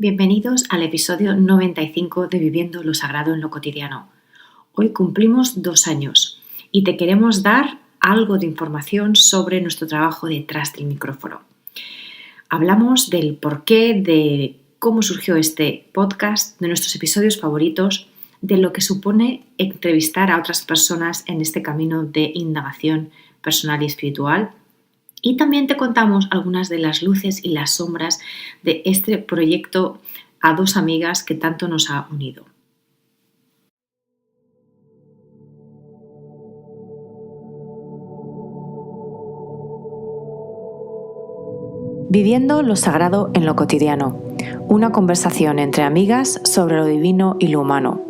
Bienvenidos al episodio 95 de Viviendo lo Sagrado en lo Cotidiano. Hoy cumplimos 2 años y te queremos dar algo de información sobre nuestro trabajo detrás del micrófono. Hablamos del porqué, de cómo surgió este podcast, de nuestros episodios favoritos, de lo que supone entrevistar a otras personas en este camino de indagación personal y espiritual. Y también te contamos algunas de las luces y las sombras de este proyecto a 2 amigas que tanto nos ha unido. Viviendo lo sagrado en lo cotidiano. Una conversación entre amigas sobre lo divino y lo humano.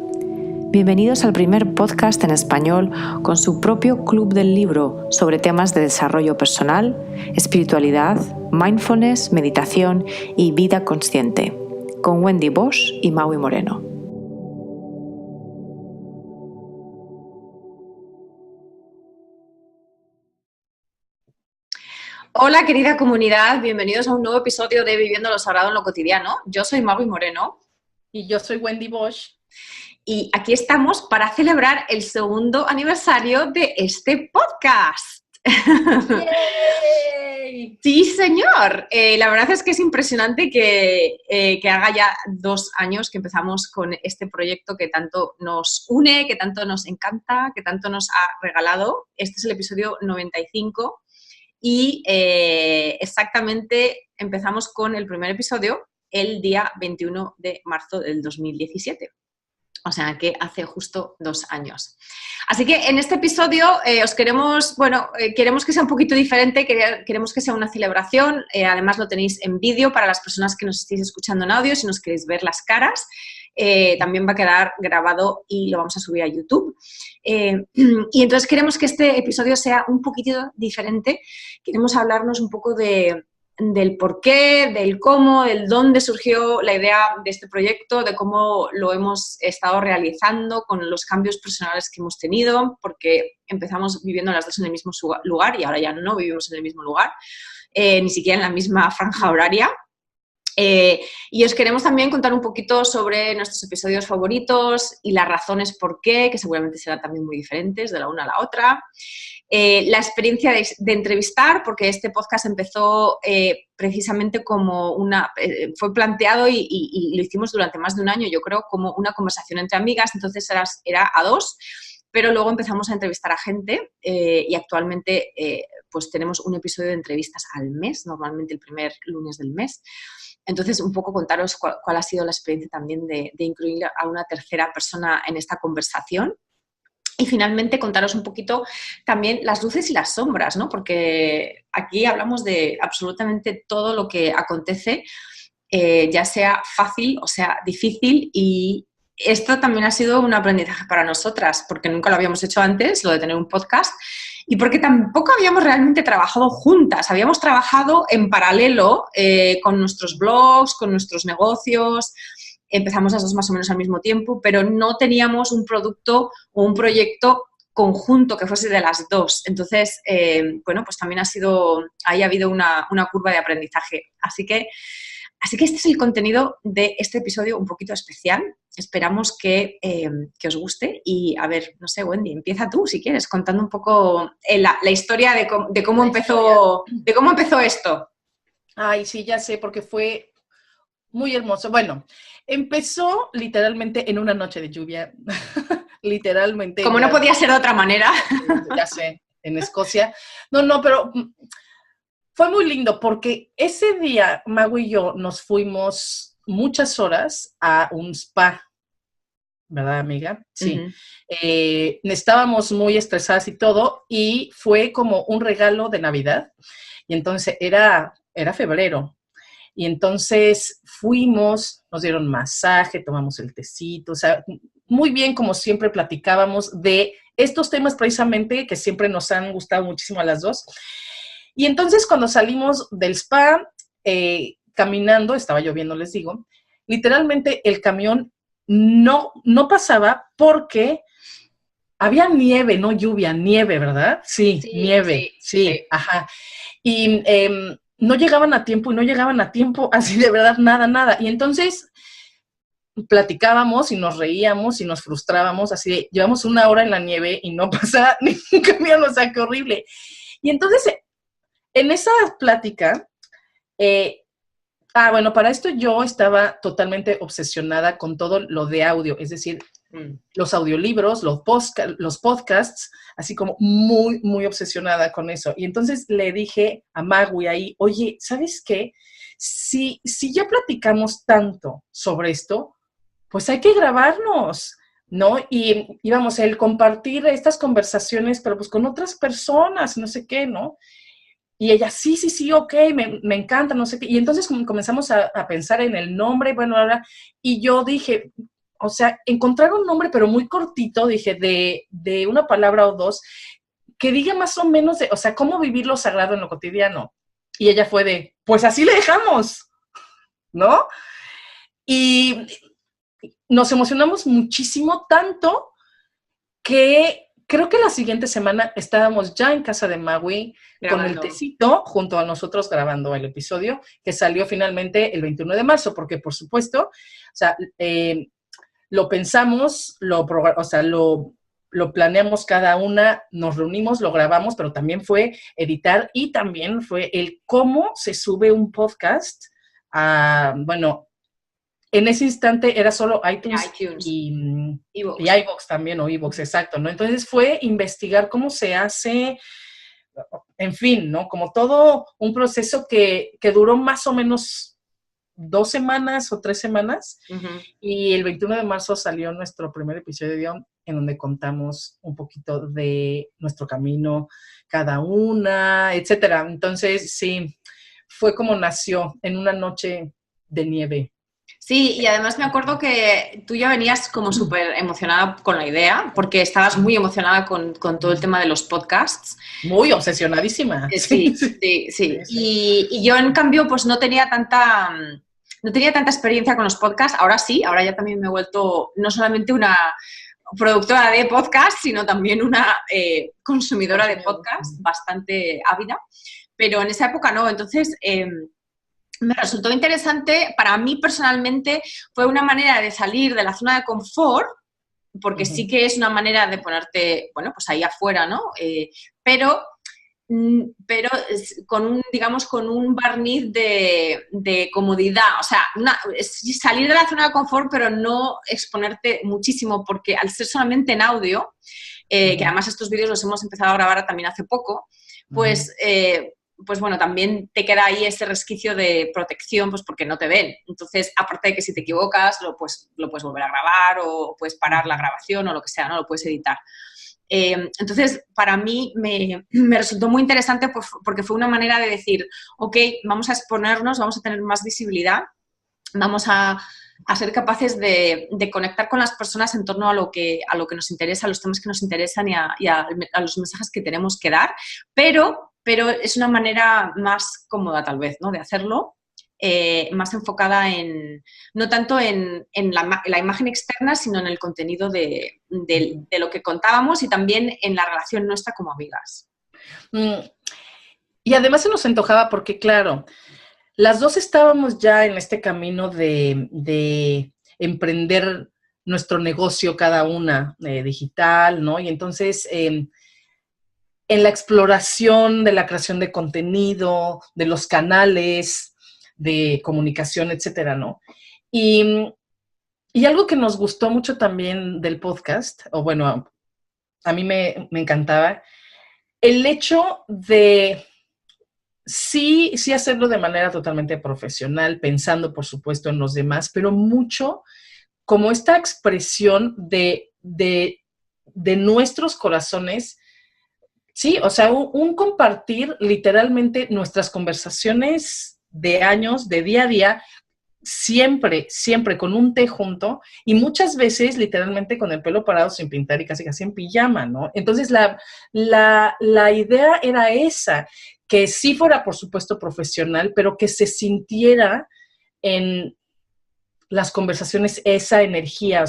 Bienvenidos al primer podcast en español con su propio club del libro sobre temas de desarrollo personal, espiritualidad, mindfulness, meditación y vida consciente, con Wendy Bosch y Maui Moreno. Hola querida comunidad, bienvenidos a un nuevo episodio de Viviendo lo Sagrado en lo Cotidiano. Yo soy Maui Moreno. Y yo soy Wendy Bosch. Y aquí estamos para celebrar el 2º aniversario de este podcast. ¡Yay! Sí, señor. La verdad es que es impresionante que haga ya 2 años que empezamos con este proyecto que tanto nos une, que tanto nos encanta, que tanto nos ha regalado. Este es el episodio 95 y exactamente empezamos con el primer episodio el día 21 de marzo del 2017. O sea que hace justo 2 años. Así que en este episodio queremos que sea un poquito diferente, queremos que sea una celebración. Además lo tenéis en vídeo para las personas que nos estéis escuchando en audio, si nos queréis ver las caras. También va a quedar grabado y lo vamos a subir a YouTube. Y entonces queremos que este episodio sea un poquito diferente. Queremos hablarnos un poco del por qué, del cómo, del dónde surgió la idea de este proyecto, de cómo lo hemos estado realizando con los cambios personales que hemos tenido, porque empezamos viviendo las dos en el mismo lugar y ahora ya no vivimos en el mismo lugar, ni siquiera en la misma franja horaria. Y os queremos también contar un poquito sobre nuestros episodios favoritos y las razones por qué, que seguramente serán también muy diferentes de la una a la otra. La experiencia de entrevistar, porque este podcast empezó precisamente como fue planteado y lo hicimos durante más de un año, yo creo, como una conversación entre amigas, entonces era a 2, pero luego empezamos a entrevistar a gente y actualmente pues tenemos un episodio de entrevistas al mes, normalmente el primer lunes del mes. Entonces, un poco contaros cuál ha sido la experiencia también de incluir a una tercera persona en esta conversación. Y finalmente contaros un poquito también las luces y las sombras, ¿no? Porque aquí hablamos de absolutamente todo lo que acontece, ya sea fácil o sea difícil, y esto también ha sido un aprendizaje para nosotras, porque nunca lo habíamos hecho antes, lo de tener un podcast, y porque tampoco habíamos realmente trabajado juntas, habíamos trabajado en paralelo con nuestros blogs, con nuestros negocios. Empezamos las dos más o menos al mismo tiempo, pero no teníamos un producto o un proyecto conjunto que fuese de las dos. Entonces, pues también ha habido una curva de aprendizaje. Así que este es el contenido de este episodio un poquito especial. Esperamos que os guste y, a ver, no sé, Wendy, empieza tú, si quieres, contando un poco la historia de cómo empezó esto. Ay, sí, ya sé, porque fue muy hermoso. Bueno, empezó literalmente en una noche de lluvia. Literalmente. Como no podía ser de otra manera. Ya sé, en Escocia. No, pero fue muy lindo porque ese día Mago y yo nos fuimos muchas horas a un spa, ¿verdad, amiga? Sí. Uh-huh. Estábamos muy estresadas y todo, y fue como un regalo de Navidad. Y entonces era febrero. Y entonces fuimos, nos dieron masaje, tomamos el tecito, o sea, muy bien, como siempre platicábamos de estos temas precisamente que siempre nos han gustado muchísimo a las dos. Y entonces cuando salimos del spa, caminando, estaba lloviendo, les digo, literalmente el camión no pasaba porque había nieve, no lluvia, nieve, ¿verdad? Sí, nieve, sí, ajá. Y no llegaban a tiempo y no llegaban a tiempo, así de verdad, nada. Y entonces platicábamos y nos reíamos y nos frustrábamos, así de, llevamos 1 hora en la nieve y no pasa ningún camión, o sea, qué horrible. Y entonces, en esa plática, bueno, para esto yo estaba totalmente obsesionada con todo lo de audio, es decir, los audiolibros, los podcasts, así como muy obsesionada con eso. Y entonces le dije a Magui ahí, oye, ¿sabes qué? Si ya platicamos tanto sobre esto, pues hay que grabarnos, ¿no? Y vamos, el compartir estas conversaciones, pero pues con otras personas, no sé qué, ¿no? Y ella, sí, ok, me encanta, no sé qué. Y entonces comenzamos a pensar en el nombre, bueno, ahora, y yo dije, o sea, encontrar un nombre, pero muy cortito, dije, de una palabra o dos, que diga más o menos, o sea, cómo vivir lo sagrado en lo cotidiano. Y ella fue de, pues así le dejamos, ¿no? Y nos emocionamos muchísimo, tanto que creo que la siguiente semana estábamos ya en casa de Magui con el tecito junto a nosotros grabando el episodio que salió finalmente el 21 de marzo, porque por supuesto, o sea, lo pensamos, lo planeamos cada una, nos reunimos, lo grabamos, pero también fue editar y también fue el cómo se sube un podcast a, bueno, en ese instante era solo iTunes. Y iVoox también, o iVoox, exacto, ¿no? Entonces fue investigar cómo se hace, en fin, ¿no? Como todo un proceso que duró más o menos 2 semanas o 3 semanas. Y el 21 de marzo salió nuestro primer episodio en donde contamos un poquito de nuestro camino, cada una, etcétera. Entonces, sí, fue como nació en una noche de nieve. Sí, y además me acuerdo que tú ya venías como súper emocionada con la idea, porque estabas muy emocionada con todo el tema de los podcasts. Muy obsesionadísima. Sí. Y yo, en cambio, pues no tenía tanta experiencia con los podcasts. Ahora sí, ahora ya también me he vuelto no solamente una productora de podcasts, sino también una consumidora de podcasts bastante ávida. Pero en esa época no. Entonces, me resultó interesante. Para mí personalmente fue una manera de salir de la zona de confort, porque sí que es una manera de ponerte, bueno, pues ahí afuera, ¿no? Pero con un, digamos, con un barniz de comodidad, o sea, salir de la zona de confort, pero no exponerte muchísimo, porque al ser solamente en audio, que además estos vídeos los hemos empezado a grabar también hace poco, pues bueno, también te queda ahí ese resquicio de protección, pues porque no te ven. Entonces, aparte de que si te equivocas, lo puedes volver a grabar o puedes parar la grabación o lo que sea, ¿no? Lo puedes editar. Entonces, para mí me resultó muy interesante, pues, porque fue una manera de decir, ok, vamos a exponernos, vamos a tener más visibilidad, vamos a ser capaces de conectar con las personas en torno a lo que nos interesa, a los temas que nos interesan y a los mensajes que tenemos que dar, pero es una manera más cómoda tal vez, ¿no? De hacerlo, más enfocada no tanto en la imagen externa, sino en el contenido de lo que contábamos y también en la relación nuestra como amigas. Y además se nos antojaba porque, claro, las dos estábamos ya en este camino de emprender nuestro negocio cada una, digital, ¿no? Y entonces, en la exploración de la creación de contenido, de los canales de comunicación, etcétera, ¿no? Y algo que nos gustó mucho también del podcast, o bueno, a mí me encantaba, el hecho de sí hacerlo de manera totalmente profesional, pensando, por supuesto, en los demás, pero mucho como esta expresión de nuestros corazones. Sí, o sea, un compartir literalmente nuestras conversaciones de años, de día a día, siempre con un té junto y muchas veces literalmente con el pelo parado sin pintar y casi en pijama, ¿no? Entonces la idea era esa, que sí fuera por supuesto profesional, pero que se sintiera en las conversaciones, esa energía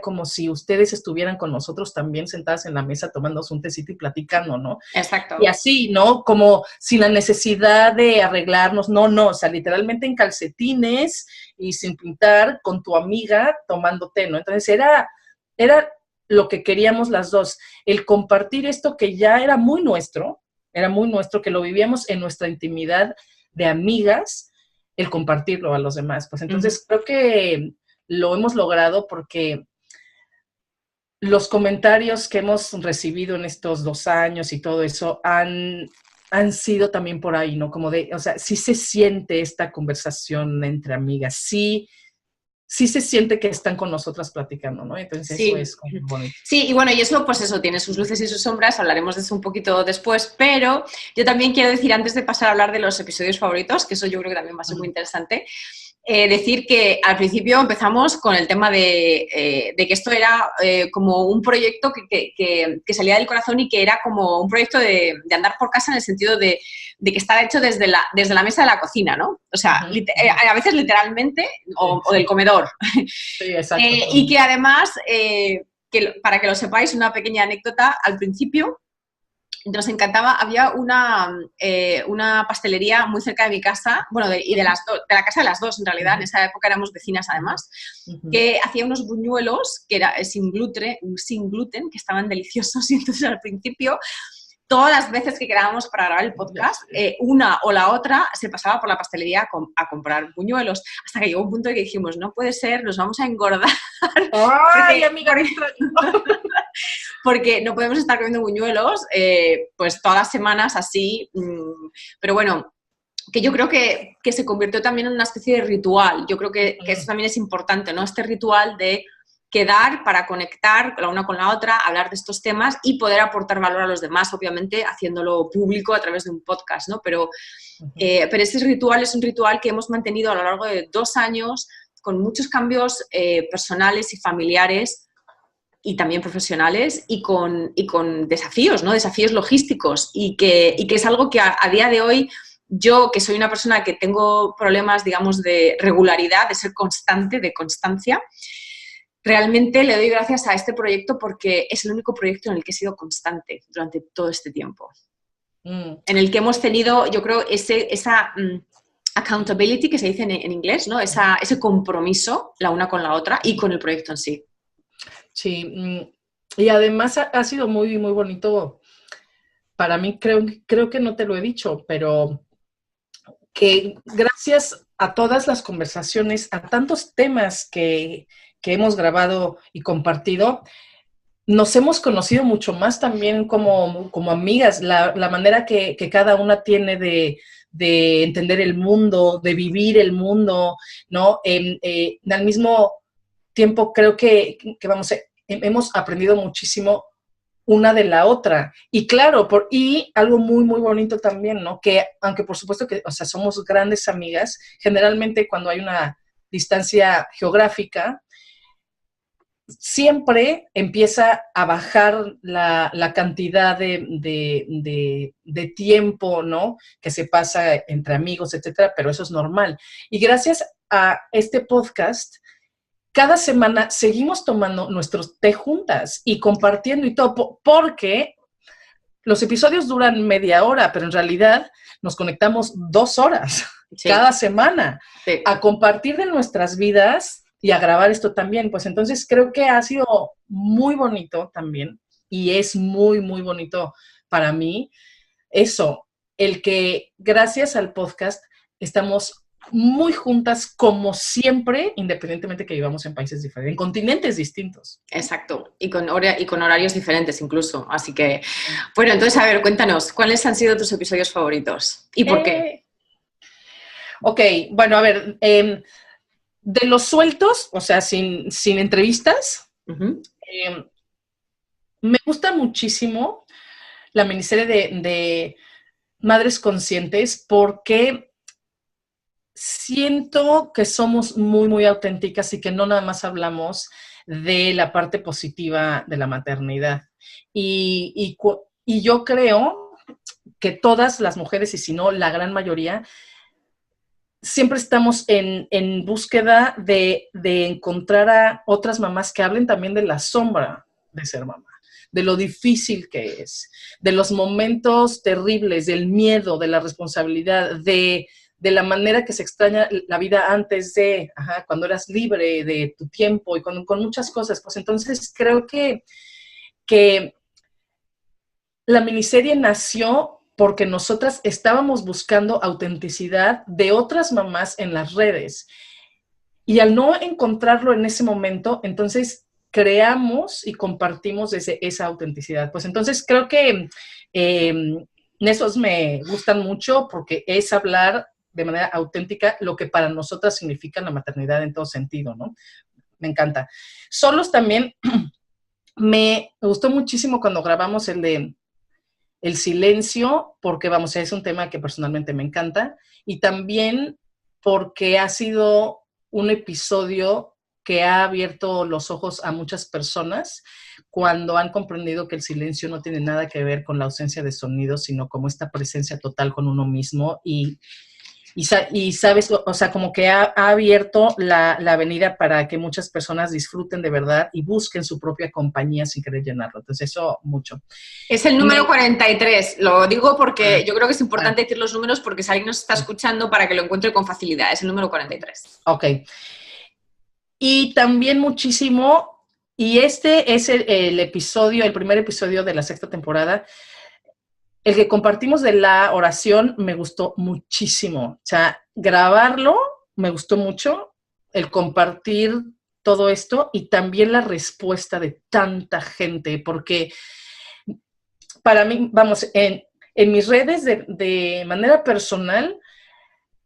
como si ustedes estuvieran con nosotros también sentadas en la mesa tomándose un tecito y platicando, ¿no? Exacto. Y así, ¿no? Como sin la necesidad de arreglarnos, no, o sea, literalmente en calcetines y sin pintar con tu amiga tomando té, ¿no? Entonces era lo que queríamos las dos, el compartir esto que ya era muy nuestro, que lo vivíamos en nuestra intimidad de amigas, el compartirlo a los demás. Pues entonces creo que lo hemos logrado porque los comentarios que hemos recibido en estos 2 años y todo eso han sido también por ahí, ¿no? Como de, o sea, sí se siente esta conversación entre amigas, sí se siente que están con nosotras platicando, ¿no? Entonces sí. Eso es como bonito. Sí, y bueno, y eso, pues eso, tiene sus luces y sus sombras, hablaremos de eso un poquito después, pero yo también quiero decir, antes de pasar a hablar de los episodios favoritos, que eso yo creo que también va a ser muy interesante, decir que al principio empezamos con el tema de que esto era como un proyecto que salía del corazón y que era como un proyecto de andar por casa en el sentido de que estaba hecho desde la mesa de la cocina, ¿no? O sea, a veces literalmente, o del comedor. Sí, exacto. Y que además, para que lo sepáis, una pequeña anécdota, al principio nos encantaba, había una pastelería muy cerca de mi casa, bueno, de la casa de las dos, en realidad, en esa época éramos vecinas además, que hacía unos buñuelos que era sin gluten, que estaban deliciosos, y entonces al principio, todas las veces que quedábamos para grabar el podcast, una o la otra se pasaba por la pastelería a comprar buñuelos, hasta que llegó un punto en que dijimos, no puede ser, nos vamos a engordar. ¡Ay, amiga! Porque no podemos estar comiendo buñuelos pues todas las semanas así, pero bueno, que yo creo que se convirtió también en una especie de ritual. Yo creo que eso también es importante, ¿no? Este ritual de quedar para conectar la una con la otra, hablar de estos temas y poder aportar valor a los demás, obviamente haciéndolo público a través de un podcast, ¿no? Pero ese ritual es un ritual que hemos mantenido a lo largo de 2 años con muchos cambios personales y familiares y también profesionales y con desafíos, ¿no? Desafíos logísticos y que es algo que a día de hoy yo, que soy una persona que tengo problemas, digamos, de regularidad, de ser constante, de constancia, realmente le doy gracias a este proyecto porque es el único proyecto en el que he sido constante durante todo este tiempo. En el que hemos tenido, yo creo, esa accountability que se dice en inglés, ¿no? Ese compromiso la una con la otra y con el proyecto en sí. Sí, y además ha sido muy, muy bonito para mí, creo que no te lo he dicho, pero que gracias a todas las conversaciones, a tantos temas que hemos grabado y compartido, nos hemos conocido mucho más también como amigas, la manera que cada una tiene de entender el mundo, de vivir el mundo, ¿no? Al mismo tiempo creo que vamos, hemos aprendido muchísimo una de la otra. Y claro, y algo muy, muy bonito también, ¿no? Que aunque por supuesto que, o sea, somos grandes amigas, generalmente cuando hay una distancia geográfica, siempre empieza a bajar la cantidad de tiempo, ¿no? Que se pasa entre amigos, etcétera, pero eso es normal. Y gracias a este podcast, cada semana seguimos tomando nuestros té juntas y compartiendo y todo, porque los episodios duran media hora, pero en realidad nos conectamos 2 horas cada semana a compartir de nuestras vidas y a grabar esto también. Pues entonces creo que ha sido muy bonito también y es muy, muy bonito para mí eso, el que gracias al podcast estamos muy juntas como siempre, independientemente que vivamos en países diferentes, en continentes distintos. Exacto, y con horarios diferentes incluso. Así que, bueno, entonces, a ver, cuéntanos, ¿cuáles han sido tus episodios favoritos? ¿Y por qué? Ok, bueno, a ver, de los sueltos, o sea, sin entrevistas, me gusta muchísimo la miniserie de Madres Conscientes porque siento que somos muy, muy auténticas y que no nada más hablamos de la parte positiva de la maternidad. Y yo creo que todas las mujeres, y si no la gran mayoría, siempre estamos en búsqueda de encontrar a otras mamás que hablen también de la sombra de ser mamá, de lo difícil que es, de los momentos terribles, del miedo, de la responsabilidad, de la manera que se extraña la vida antes de, cuando eras libre de tu tiempo y con muchas cosas. Pues entonces creo que la miniserie nació porque nosotras estábamos buscando autenticidad de otras mamás en las redes. Y al no encontrarlo en ese momento, entonces creamos y compartimos esa autenticidad. Pues entonces creo que esos me gustan mucho porque es hablar de manera auténtica lo que para nosotras significa la maternidad en todo sentido, ¿no? Me encanta. Solos también me gustó muchísimo cuando grabamos el de el silencio, porque vamos, es un tema que personalmente me encanta, y también porque ha sido un episodio que ha abierto los ojos a muchas personas cuando han comprendido que el silencio no tiene nada que ver con la ausencia de sonido, sino como esta presencia total con uno mismo y sabes, o sea, como que ha abierto la avenida para que muchas personas disfruten de verdad y busquen su propia compañía sin querer llenarlo. Entonces, eso mucho. Es el número 43. Lo digo porque yo creo que es importante decir los números porque si alguien nos está escuchando para que lo encuentre con facilidad. Es el número 43. Ok. Y también muchísimo, y este es el episodio, el primer episodio de la 6ª temporada. El que compartimos de la oración me gustó muchísimo. O sea, grabarlo me gustó mucho, el compartir todo esto y también la respuesta de tanta gente, porque para mí, vamos, en mis redes de manera personal,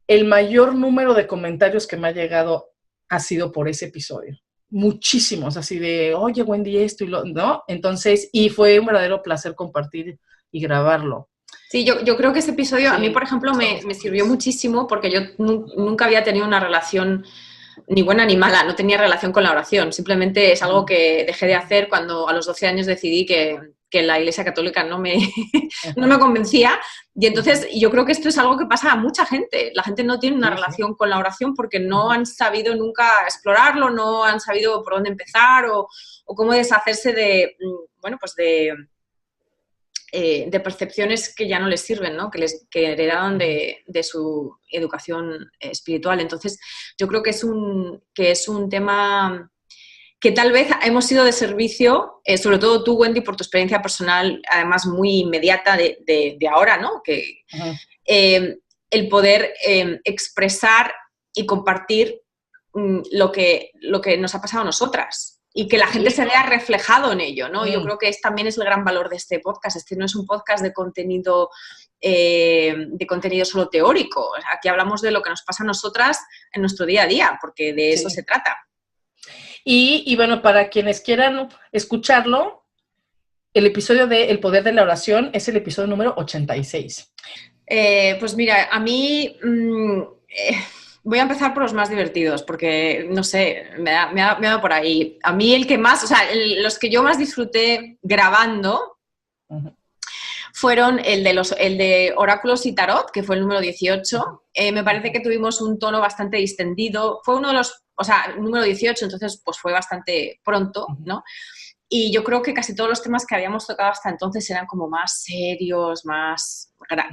el mayor número de comentarios que me ha llegado ha sido por ese episodio. Muchísimos, así de, oye, Wendy, esto y lo, ¿no? Entonces, y fue un verdadero placer compartir y grabarlo. Sí, yo creo que ese episodio a mí, por ejemplo, me sirvió muchísimo porque yo nunca había tenido una relación ni buena ni mala, no tenía relación con la oración. Simplemente es algo que dejé de hacer cuando a los 12 años decidí que la Iglesia Católica no me convencía. Y entonces yo creo que esto es algo que pasa a mucha gente. La gente no tiene una relación con la oración porque no han sabido nunca explorarlo, no han sabido por dónde empezar o cómo deshacerse de, bueno, pues de percepciones que ya no les sirven, ¿no? que heredaron de su educación espiritual. Entonces, yo creo que es un tema que tal vez hemos sido de servicio, sobre todo tú, Wendy, por tu experiencia personal, además muy inmediata de ahora, ¿no? El poder expresar y compartir lo que nos ha pasado a nosotras. Y que la gente se vea reflejado en ello, ¿no? Yo creo que también es el gran valor de este podcast. Este no es un podcast de contenido solo teórico. Aquí hablamos de lo que nos pasa a nosotras en nuestro día a día, porque de eso se trata. Y bueno, para quienes quieran escucharlo, el episodio de El Poder de la Oración es el episodio número 86. Pues mira, a mí... voy a empezar por los más divertidos, porque, no sé, me ha dado por ahí. A mí el que más, o sea, los que yo más disfruté grabando fueron el de Oráculos y Tarot, que fue el número 18. Me parece que tuvimos un tono bastante distendido. Fue uno de los, o sea, el número 18, entonces pues fue bastante pronto, ¿no? Y yo creo que casi todos los temas que habíamos tocado hasta entonces eran como más serios,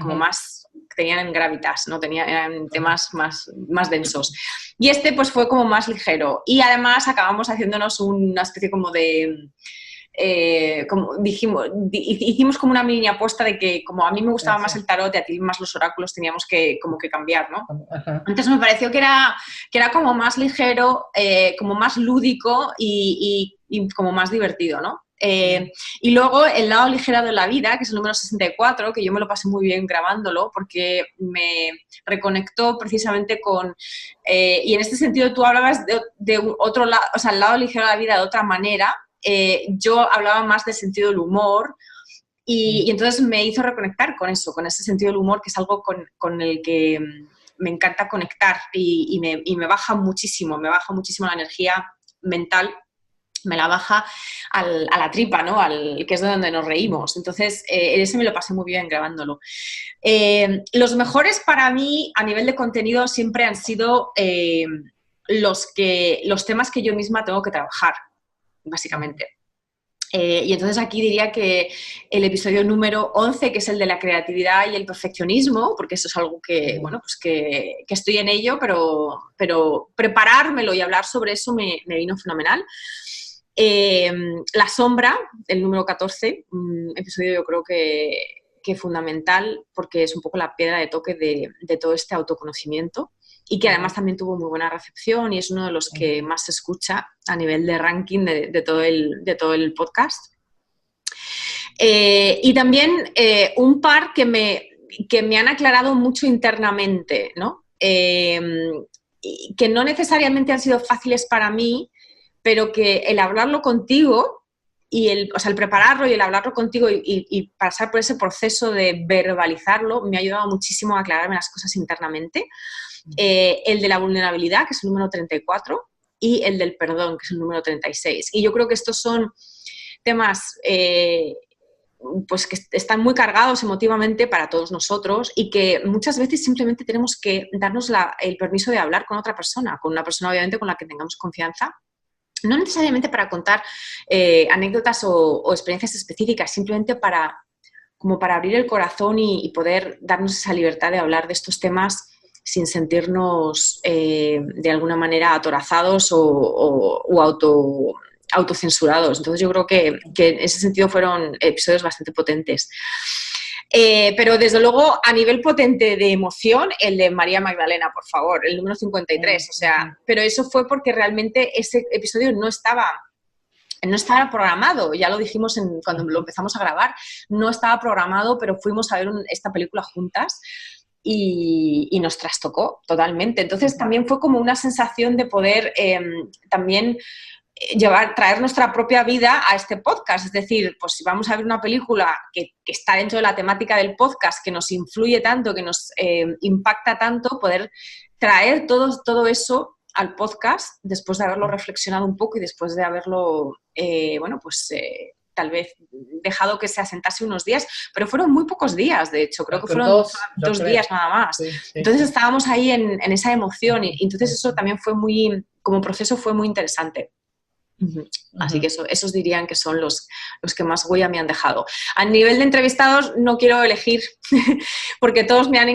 como más tenían gravitas, ¿no? Eran temas más densos. Y este pues fue como más ligero. Y además acabamos haciéndonos una especie como de... hicimos como una mini apuesta de que como a mí me gustaba más el tarot y a ti más los oráculos, teníamos que como que cambiar, ¿no? Entonces me pareció que era como más ligero, como más lúdico y como más divertido, ¿no? Y luego el lado ligero de la vida, que es el número 64, que yo me lo pasé muy bien grabándolo porque me reconectó precisamente con... y en este sentido tú hablabas de otro lado, o sea, el lado ligero de la vida de otra manera. Yo hablaba más del sentido del humor y entonces me hizo reconectar con eso, con ese sentido del humor, que es algo con el que me encanta conectar y me baja muchísimo la energía mental me la baja a la tripa, ¿no? Que es de donde nos reímos. Entonces, ese me lo pasé muy bien grabándolo. Los mejores para mí, a nivel de contenido, siempre han sido los temas que yo misma tengo que trabajar, básicamente. Y entonces aquí diría que el episodio número 11, que es el de la creatividad y el perfeccionismo, porque eso es algo que, bueno, pues que estoy en ello, pero preparármelo y hablar sobre eso me vino fenomenal. La sombra, el número 14, un episodio yo creo que fundamental, porque es un poco la piedra de toque de todo este autoconocimiento, y que además también tuvo muy buena recepción y es uno de los que más se escucha a nivel de ranking de todo el podcast. Y también un par que me han aclarado mucho internamente, ¿no? Que no necesariamente han sido fáciles para mí, pero que el hablarlo contigo y el prepararlo y el hablarlo contigo y pasar por ese proceso de verbalizarlo me ha ayudado muchísimo a aclararme las cosas internamente. El de la vulnerabilidad, que es el número 34, y el del perdón, que es el número 36. Y yo creo que estos son temas pues que están muy cargados emotivamente para todos nosotros y que muchas veces simplemente tenemos que darnos el permiso de hablar con otra persona, con una persona obviamente con la que tengamos confianza. No necesariamente para contar anécdotas o experiencias específicas, simplemente para abrir el corazón y poder darnos esa libertad de hablar de estos temas sin sentirnos de alguna manera atorazados o autocensurados. Entonces yo creo que en ese sentido fueron episodios bastante potentes. Pero desde luego a nivel potente de emoción, el de María Magdalena, por favor, el número 53, o sea, pero eso fue porque realmente ese episodio no estaba programado, ya lo dijimos cuando lo empezamos a grabar, no estaba programado, pero fuimos a ver esta película juntas y nos trastocó totalmente. Entonces también fue como una sensación de poder también traer nuestra propia vida a este podcast. Es decir, pues si vamos a ver una película que está dentro de la temática del podcast, que nos influye tanto, que nos impacta tanto, poder traer todo eso al podcast después de haberlo reflexionado un poco y después de haberlo, tal vez dejado que se asentase unos días, pero fueron muy pocos días, de hecho, creo que fueron dos días nada más. Sí. Entonces estábamos ahí en esa emoción y entonces eso también fue como proceso fue muy interesante. Así que esos dirían que son los que más huella me han dejado. A nivel de entrevistados no quiero elegir porque todos me han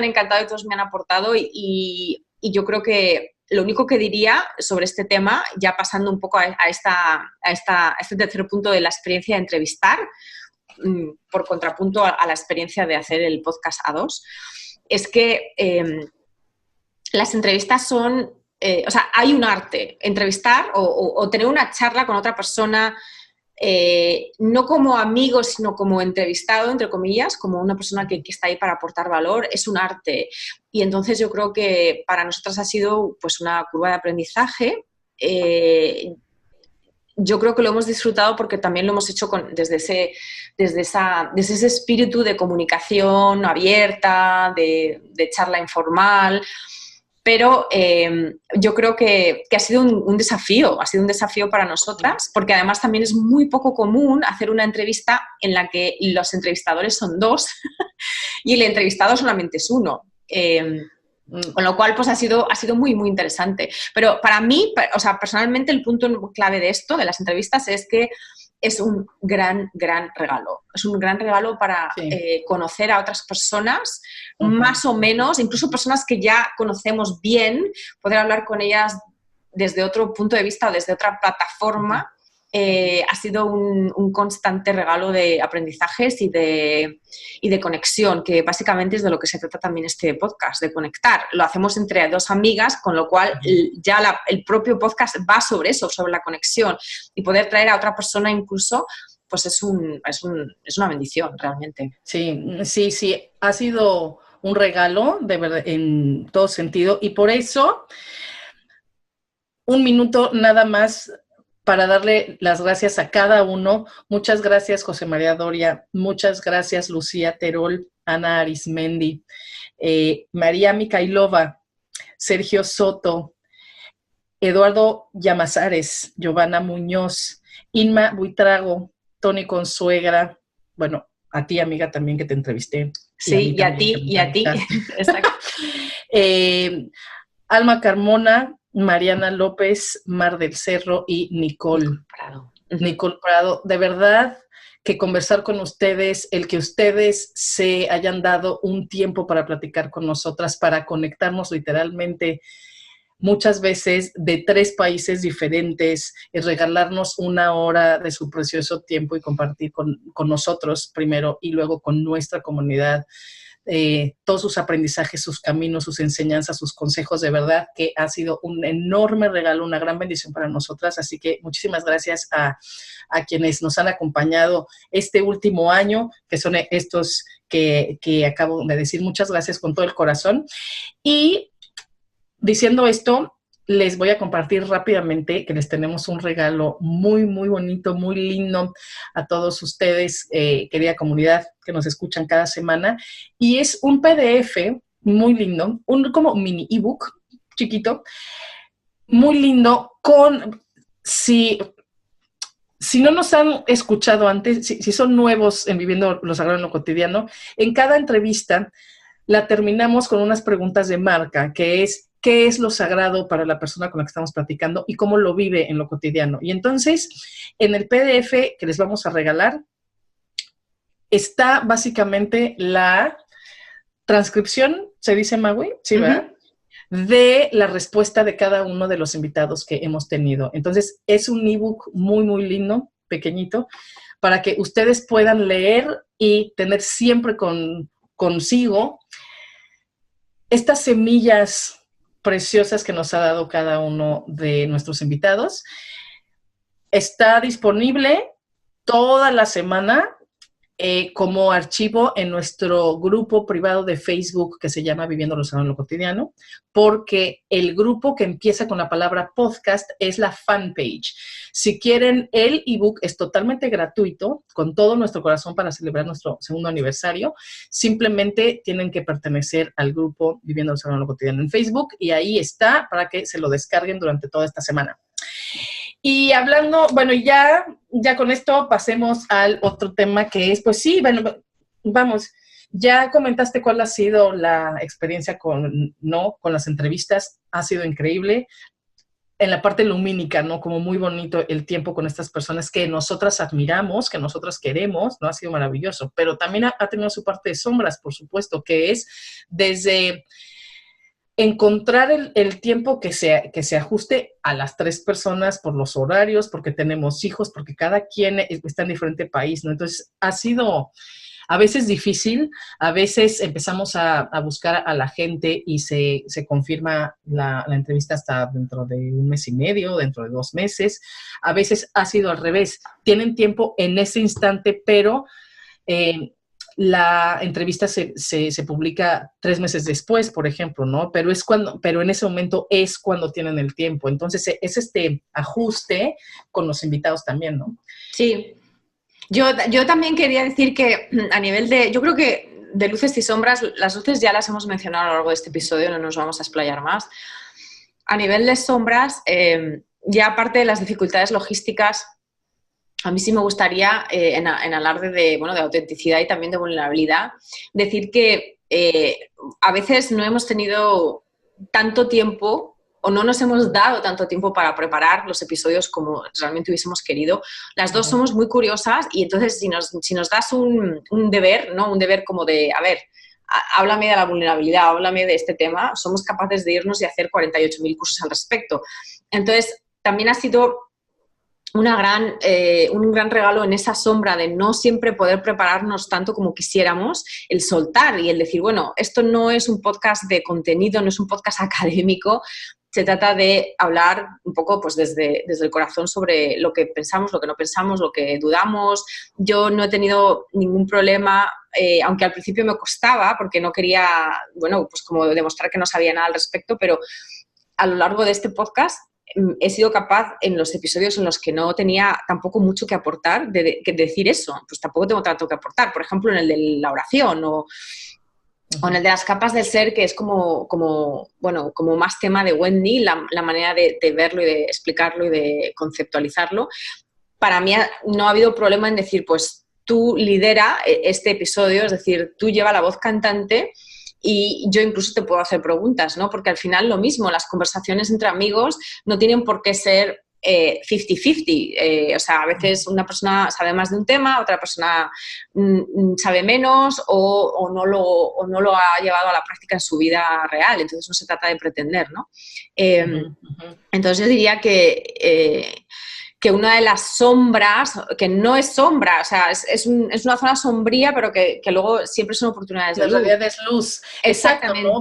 encantado y todos me han aportado y yo creo que lo único que diría sobre este tema, ya pasando un poco a este tercer punto de la experiencia de entrevistar, por contrapunto a la experiencia de hacer el podcast a dos, es que las entrevistas son... hay un arte, entrevistar o tener una charla con otra persona, no como amigo, sino como entrevistado, entre comillas, como una persona que está ahí para aportar valor, es un arte. Y entonces yo creo que para nosotras ha sido pues una curva de aprendizaje. Yo creo que lo hemos disfrutado porque también lo hemos hecho desde ese espíritu de comunicación abierta, de charla informal. Pero yo creo que ha sido un desafío para nosotras, porque además también es muy poco común hacer una entrevista en la que los entrevistadores son dos y el entrevistado solamente es uno. Con lo cual, pues ha sido muy, muy interesante. Pero para mí, personalmente, el punto clave de esto, de las entrevistas, es que es un gran, gran regalo. Es un gran regalo para conocer a otras personas, más o menos, incluso personas que ya conocemos bien, poder hablar con ellas desde otro punto de vista o desde otra plataforma. Ha sido un constante regalo de aprendizajes y de conexión, que básicamente es de lo que se trata también este podcast, de conectar. Lo hacemos entre dos amigas, con lo cual ya el propio podcast va sobre eso, sobre la conexión, y poder traer a otra persona incluso, pues es una bendición realmente. Sí, ha sido un regalo, de verdad, en todo sentido, y por eso, un minuto nada más para darle las gracias a cada uno. Muchas gracias, José María Doria. Muchas gracias, Lucía Terol, Ana Arismendi, María Mikhailova, Sergio Soto, Eduardo Llamazares, Giovanna Muñoz, Inma Buitrago, Tony Consuegra, bueno, a ti, amiga, también que te entrevisté. Sí, y a ti, y a ti. Exacto. Alma Carmona, Mariana López, Mar del Cerro y Nicole Prado. Nicole Prado, de verdad que conversar con ustedes, el que ustedes se hayan dado un tiempo para platicar con nosotras, para conectarnos literalmente muchas veces de 3 países diferentes, y regalarnos 1 hora de su precioso tiempo y compartir con nosotros primero y luego con nuestra comunidad. Todos sus aprendizajes, sus caminos, sus enseñanzas, sus consejos, de verdad que ha sido un enorme regalo, una gran bendición para nosotras, así que muchísimas gracias a quienes nos han acompañado este último año, que son estos que acabo de decir. Muchas gracias con todo el corazón. Y diciendo esto, les voy a compartir rápidamente que les tenemos un regalo muy, muy bonito, muy lindo a todos ustedes, querida comunidad que nos escuchan cada semana. Y es un PDF muy lindo, un como mini ebook chiquito, muy lindo, con, si no nos han escuchado antes, si son nuevos en Viviendo lo Sagrado en lo Cotidiano, en cada entrevista la terminamos con unas preguntas de marca, que es, ¿qué es lo sagrado para la persona con la que estamos platicando y cómo lo vive en lo cotidiano? Y entonces, en el PDF que les vamos a regalar, está básicamente la transcripción, ¿se dice, Magui? Sí, ¿verdad? De la respuesta de cada uno de los invitados que hemos tenido. Entonces, es un ebook muy, muy lindo, pequeñito, para que ustedes puedan leer y tener siempre consigo estas semillas preciosas que nos ha dado cada uno de nuestros invitados. Está disponible toda la semana como archivo en nuestro grupo privado de Facebook que se llama Viviendo lo Sagrado en lo Cotidiano, porque el grupo que empieza con la palabra podcast es la fanpage. Si quieren, el ebook es totalmente gratuito, con todo nuestro corazón para celebrar nuestro 2º aniversario. Simplemente tienen que pertenecer al grupo Viviendo lo Sagrado en lo Cotidiano en Facebook, y ahí está para que se lo descarguen durante toda esta semana. Y hablando, bueno, ya con esto pasemos al otro tema que es, pues sí, bueno, vamos, ya comentaste cuál ha sido la experiencia con las entrevistas. Ha sido increíble. En la parte lumínica, ¿no? Como muy bonito el tiempo con estas personas que nosotras admiramos, que nosotras queremos, ¿no? Ha sido maravilloso, pero también ha tenido su parte de sombras, por supuesto, que es desde encontrar el tiempo que se ajuste a las 3 personas por los horarios, porque tenemos hijos, porque cada quien está en diferente país, ¿no? Entonces, ha sido a veces difícil, a veces empezamos a buscar a la gente y se confirma la entrevista hasta dentro de 1 mes y medio, dentro de 2 meses. A veces ha sido al revés. Tienen tiempo en ese instante, pero la entrevista se publica 3 meses después, por ejemplo, ¿no? Pero en ese momento es cuando tienen el tiempo. Entonces, es este ajuste con los invitados también, ¿no? Sí. Yo también quería decir que a nivel yo creo que de luces y sombras, las luces ya las hemos mencionado a lo largo de este episodio, no nos vamos a explayar más. A nivel de sombras, ya aparte de las dificultades logísticas, a mí sí me gustaría, en alarde de autenticidad y también de vulnerabilidad, decir que a veces no hemos tenido tanto tiempo o no nos hemos dado tanto tiempo para preparar los episodios como realmente hubiésemos querido. Las dos somos muy curiosas y entonces si nos das un deber, ¿no? Un deber como de, a ver, háblame de la vulnerabilidad, háblame de este tema, somos capaces de irnos y hacer 48.000 cursos al respecto. Entonces, también ha sido un gran regalo en esa sombra de no siempre poder prepararnos tanto como quisiéramos, el soltar y el decir, bueno, esto no es un podcast de contenido, no es un podcast académico, se trata de hablar un poco pues desde el corazón sobre lo que pensamos, lo que no pensamos, lo que dudamos. Yo no he tenido ningún problema, aunque al principio me costaba porque no quería, pues como demostrar que no sabía nada al respecto, pero a lo largo de este podcast he sido capaz en los episodios en los que no tenía tampoco mucho que aportar, de decir eso, pues tampoco tengo tanto que aportar. Por ejemplo, en el de la oración o en el de las capas del ser, que es como más tema de Wendy, la manera de verlo y de explicarlo y de conceptualizarlo. Para mí no ha habido problema en decir, pues tú lidera este episodio, es decir, tú lleva la voz cantante y yo incluso te puedo hacer preguntas, ¿no? Porque al final lo mismo, las conversaciones entre amigos no tienen por qué ser 50-50. O sea, a veces una persona sabe más de un tema, otra persona sabe menos o no lo ha llevado a la práctica en su vida real. Entonces no se trata de pretender, ¿no? Entonces yo diría que una de las sombras, que no es sombra, o sea, es una zona sombría, pero que luego siempre son oportunidades de luz. La realidad es luz. Exactamente. ¿No?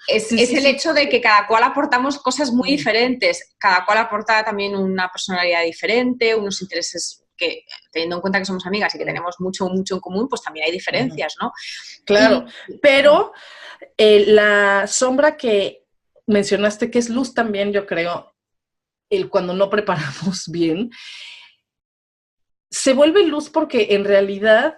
Es el hecho de que cada cual aportamos cosas muy diferentes, cada cual aporta también una personalidad diferente, unos intereses que, teniendo en cuenta que somos amigas y que tenemos mucho en común, pues también hay diferencias, ¿no? Claro, pero la sombra que mencionaste, que es luz también, yo creo, cuando no preparamos bien, se vuelve luz porque en realidad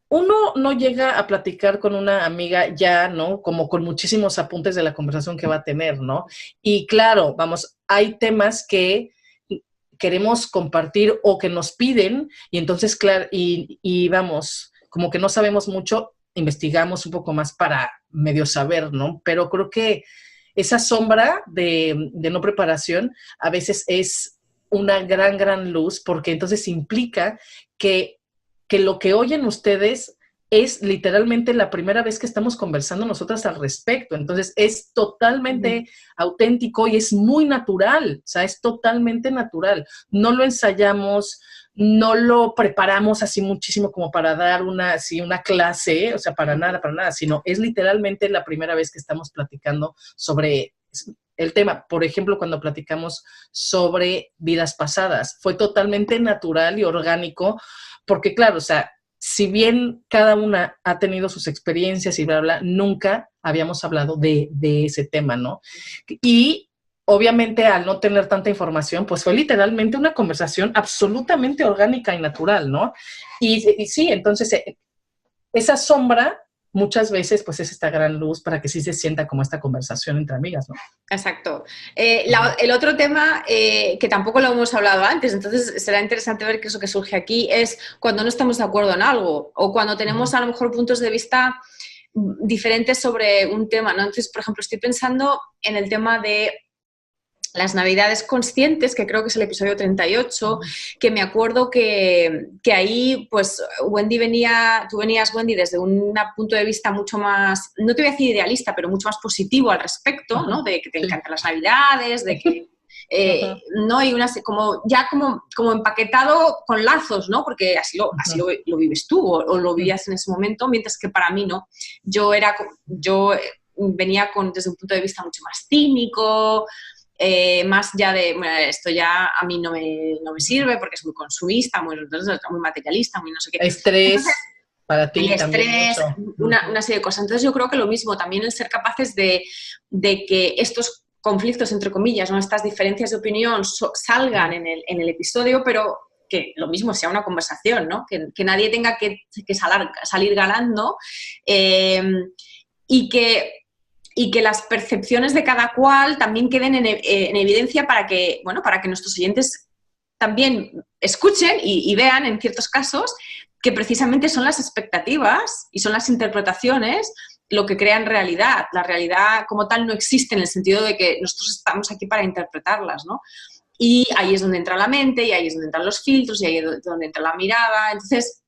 uno no llega a platicar con una amiga ya, ¿no? Como con muchísimos apuntes de la conversación que va a tener, ¿no? Y claro, vamos, hay temas que queremos compartir o que nos piden y entonces, claro, y vamos, como que no sabemos mucho, investigamos un poco más para medio saber, ¿no? Pero creo que esa sombra de no preparación a veces es una gran luz porque entonces implica que lo que oyen ustedes es literalmente la primera vez que estamos conversando nosotras al respecto. Entonces es totalmente auténtico y es muy natural, o sea, es totalmente natural. No lo ensayamos, no lo preparamos así muchísimo como para dar una clase, o sea, para nada, sino es literalmente la primera vez que estamos platicando sobre el tema. Por ejemplo, cuando platicamos sobre vidas pasadas, fue totalmente natural y orgánico, porque claro, o sea, si bien cada una ha tenido sus experiencias y bla, bla, nunca habíamos hablado de ese tema, ¿no? Y obviamente al no tener tanta información, pues fue literalmente una conversación absolutamente orgánica y natural, ¿no? Y sí, entonces esa sombra muchas veces pues es esta gran luz para que sí se sienta como esta conversación entre amigas, ¿no? Exacto. El otro tema que tampoco lo hemos hablado antes, entonces será interesante ver qué es lo que surge aquí, es cuando no estamos de acuerdo en algo o cuando tenemos a lo mejor puntos de vista diferentes sobre un tema, ¿no? Entonces, por ejemplo, estoy pensando en el tema de las Navidades conscientes, que creo que es el episodio 38, que me acuerdo que ahí, pues, tú venías, Wendy, desde un punto de vista mucho más, no te voy a decir idealista, pero mucho más positivo al respecto, ¿no? De que te encantan las Navidades, de que, ¿no? Y como empaquetado con lazos, ¿no? Porque así lo vives tú o lo vivías en ese momento, mientras que para mí no. Yo venía desde un punto de vista mucho más cínico, más ya de, bueno, esto ya a mí no me sirve porque es muy consumista, muy materialista, muy no sé qué. Estrés. Entonces, para ti el también estrés, mucho. Una serie de cosas. Entonces yo creo que lo mismo, también el ser capaces de que estos conflictos, entre comillas, ¿no? Estas diferencias de opinión salgan en el episodio, pero que lo mismo sea una conversación, ¿no? Que nadie tenga que salir ganando y que las percepciones de cada cual también queden en evidencia para que nuestros oyentes también escuchen y vean en ciertos casos que precisamente son las expectativas y son las interpretaciones lo que crean realidad. La realidad como tal no existe en el sentido de que nosotros estamos aquí para interpretarlas, ¿no? Y ahí es donde entra la mente, y ahí es donde entran los filtros, y ahí es donde entra la mirada. Entonces,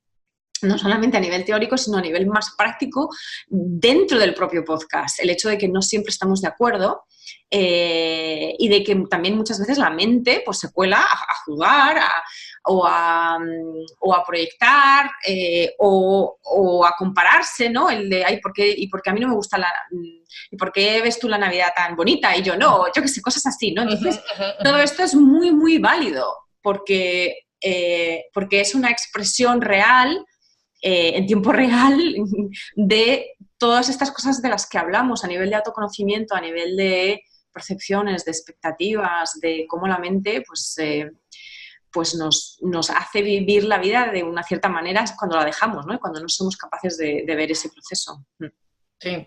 no solamente a nivel teórico, sino a nivel más práctico dentro del propio podcast. El hecho de que no siempre estamos de acuerdo y de que también muchas veces la mente pues, se cuela a jugar o a proyectar o a compararse, ¿no? El de, ay, ¿por qué a mí no me gusta ¿y por qué ves tú la Navidad tan bonita? Y yo no, yo qué sé, cosas así, ¿no? Entonces, todo esto es muy, muy válido porque es una expresión real en tiempo real de todas estas cosas de las que hablamos a nivel de autoconocimiento, a nivel de percepciones, de expectativas, de cómo la mente pues nos hace vivir la vida de una cierta manera cuando la dejamos, ¿no? Y cuando no somos capaces de ver ese proceso. Sí.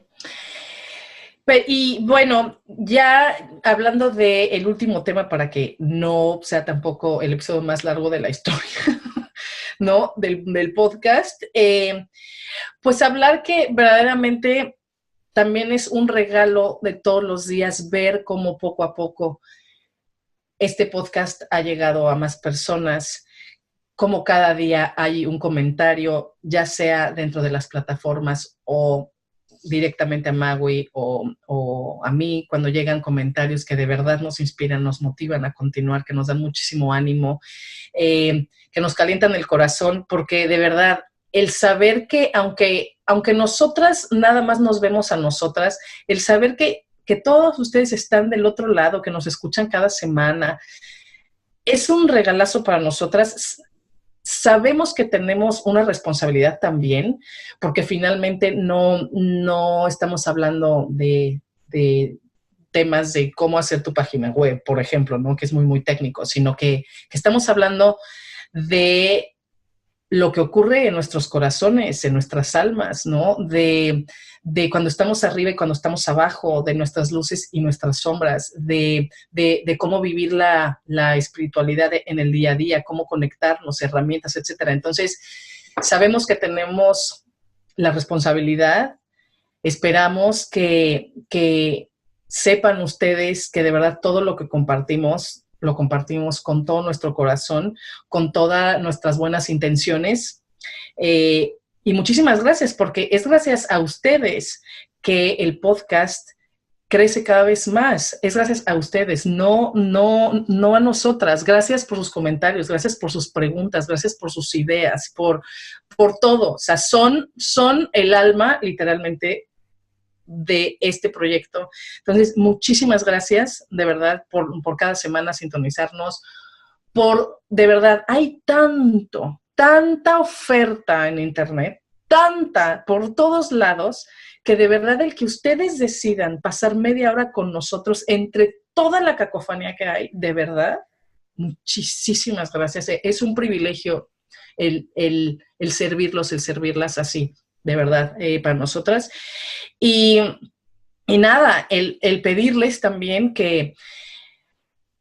Y bueno, ya hablando del último tema para que no sea tampoco el episodio más largo de la historia, ¿no? Del podcast, pues hablar que verdaderamente también es un regalo de todos los días ver cómo poco a poco este podcast ha llegado a más personas, cómo cada día hay un comentario, ya sea dentro de las plataformas o directamente a Magui o a mí, cuando llegan comentarios que de verdad nos inspiran, nos motivan a continuar, que nos dan muchísimo ánimo, que nos calientan el corazón, porque de verdad el saber que aunque nosotras nada más nos vemos a nosotras, el saber que todos ustedes están del otro lado, que nos escuchan cada semana, es un regalazo para nosotras. Sabemos que tenemos una responsabilidad también, porque finalmente no estamos hablando de temas de cómo hacer tu página web, por ejemplo, ¿no? Que es muy, muy técnico, sino que estamos hablando de lo que ocurre en nuestros corazones, en nuestras almas, ¿no? De cuando estamos arriba y cuando estamos abajo, de nuestras luces y nuestras sombras, de cómo vivir la espiritualidad en el día a día, cómo conectarnos, herramientas, etcétera. Entonces, sabemos que tenemos la responsabilidad, esperamos que sepan ustedes que de verdad todo lo que compartimos lo compartimos con todo nuestro corazón, con todas nuestras buenas intenciones. Y muchísimas gracias, porque es gracias a ustedes que el podcast crece cada vez más. Es gracias a ustedes, no a nosotras. Gracias por sus comentarios, gracias por sus preguntas, gracias por sus ideas, por todo. O sea, son el alma, literalmente, de este proyecto. Entonces, muchísimas gracias, de verdad, por cada semana sintonizarnos, de verdad, hay tanta oferta en internet, tanta, por todos lados, que de verdad el que ustedes decidan pasar media hora con nosotros entre toda la cacofonía que hay, de verdad, muchísimas gracias. Es un privilegio el servirlos, el servirlas así, de verdad, para nosotras. Y nada, el pedirles también que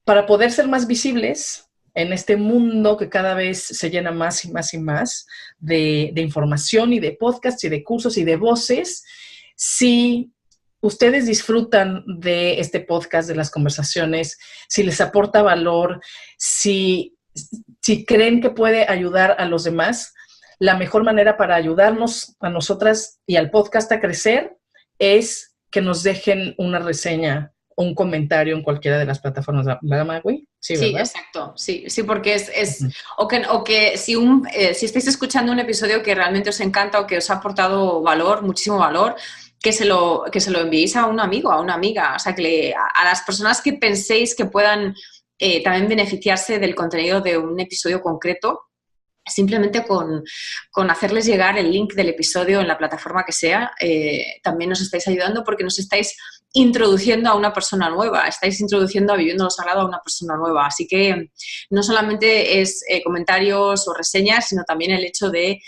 para poder ser más visibles en este mundo que cada vez se llena más y más y más de información y de podcasts y de cursos y de voces, si ustedes disfrutan de este podcast, de las conversaciones, si les aporta valor, si creen que puede ayudar a los demás, la mejor manera para ayudarnos a nosotras y al podcast a crecer es que nos dejen una reseña o un comentario en cualquiera de las plataformas, ¿verdad, Magui? Sí, exacto, sí, porque o que si estáis escuchando un episodio que realmente os encanta o que os ha aportado valor, muchísimo valor, que se lo enviéis a un amigo, a una amiga, o sea, que a las personas que penséis que puedan también beneficiarse del contenido de un episodio concreto. Simplemente con hacerles llegar el link del episodio en la plataforma que sea, también nos estáis ayudando porque nos estáis introduciendo a una persona nueva, estáis introduciendo a Viviendo lo Sagrado a una persona nueva. Así que no solamente es comentarios o reseñas, sino también el hecho de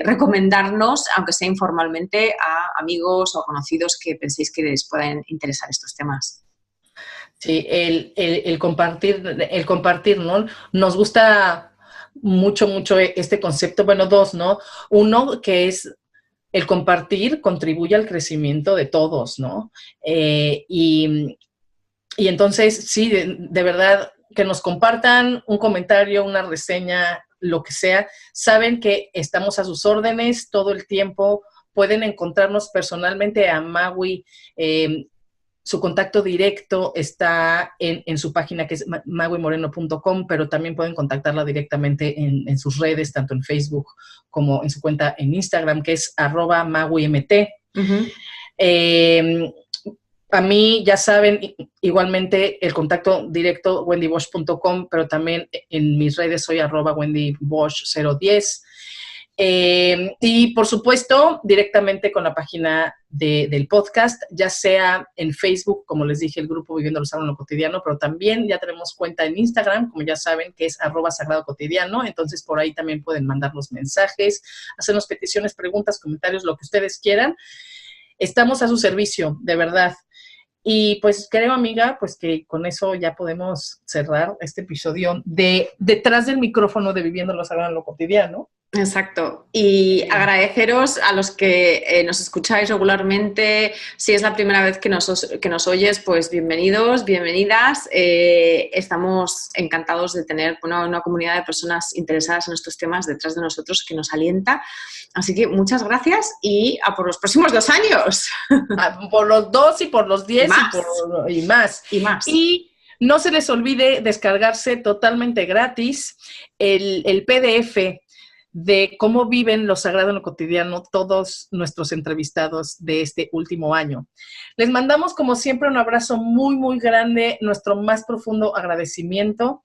recomendarnos, aunque sea informalmente, a amigos o conocidos que penséis que les puedan interesar estos temas. Sí, el compartir, ¿no? Nos gusta mucho este concepto, bueno, dos, ¿no? Uno, que es el compartir contribuye al crecimiento de todos, ¿no? Y entonces, sí, de verdad, que nos compartan un comentario, una reseña, lo que sea, saben que estamos a sus órdenes todo el tiempo, pueden encontrarnos personalmente a Magui, su contacto directo está en su página, que es maguimoreno.com, pero también pueden contactarla directamente en sus redes, tanto en Facebook como en su cuenta en Instagram, que es @maguimt. Uh-huh. A mí, ya saben, igualmente el contacto directo, wendybosch.com, pero también en mis redes soy @wendybosch010. Y por supuesto, directamente con la página del podcast, ya sea en Facebook, como les dije, el grupo Viviendo lo Sagrado en lo Cotidiano, pero también ya tenemos cuenta en Instagram, como ya saben, que es @sagradocotidiano. Entonces, por ahí también pueden mandarnos mensajes, hacernos peticiones, preguntas, comentarios, lo que ustedes quieran. Estamos a su servicio, de verdad. Y pues creo, amiga, pues que con eso ya podemos cerrar este episodio de Detrás del Micrófono de Viviendo lo Sagrado en lo Cotidiano. Exacto. Y agradeceros a los que nos escucháis regularmente. Si es la primera vez que nos oyes, pues bienvenidos, bienvenidas. Estamos encantados de tener una comunidad de personas interesadas en estos temas detrás de nosotros que nos alienta. Así que muchas gracias y a por los próximos 2 años. Por los 2 y por los 10 y más. Y no se les olvide descargarse totalmente gratis el PDF de cómo viven lo sagrado en lo cotidiano todos nuestros entrevistados de este último año. Les mandamos, como siempre, un abrazo muy, muy grande, nuestro más profundo agradecimiento,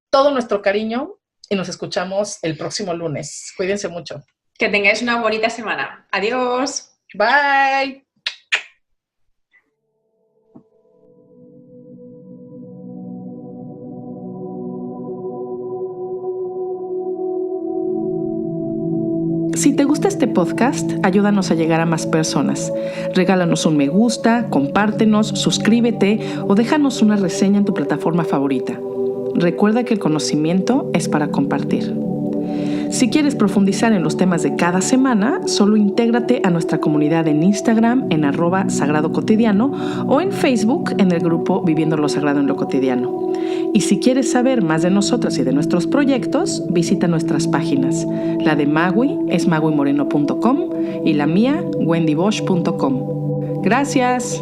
todo nuestro cariño, y nos escuchamos el próximo lunes. Cuídense mucho. Que tengáis una bonita semana. Adiós. Bye. Si te gusta este podcast, ayúdanos a llegar a más personas. Regálanos un me gusta, compártenos, suscríbete o déjanos una reseña en tu plataforma favorita. Recuerda que el conocimiento es para compartir. Si quieres profundizar en los temas de cada semana, solo intégrate a nuestra comunidad en Instagram en @sagradocotidiano o en Facebook en el grupo Viviendo lo Sagrado en lo Cotidiano. Y si quieres saber más de nosotras y de nuestros proyectos, visita nuestras páginas. La de Magui es maguimoreno.com y la mía, wendybosch.com. Gracias.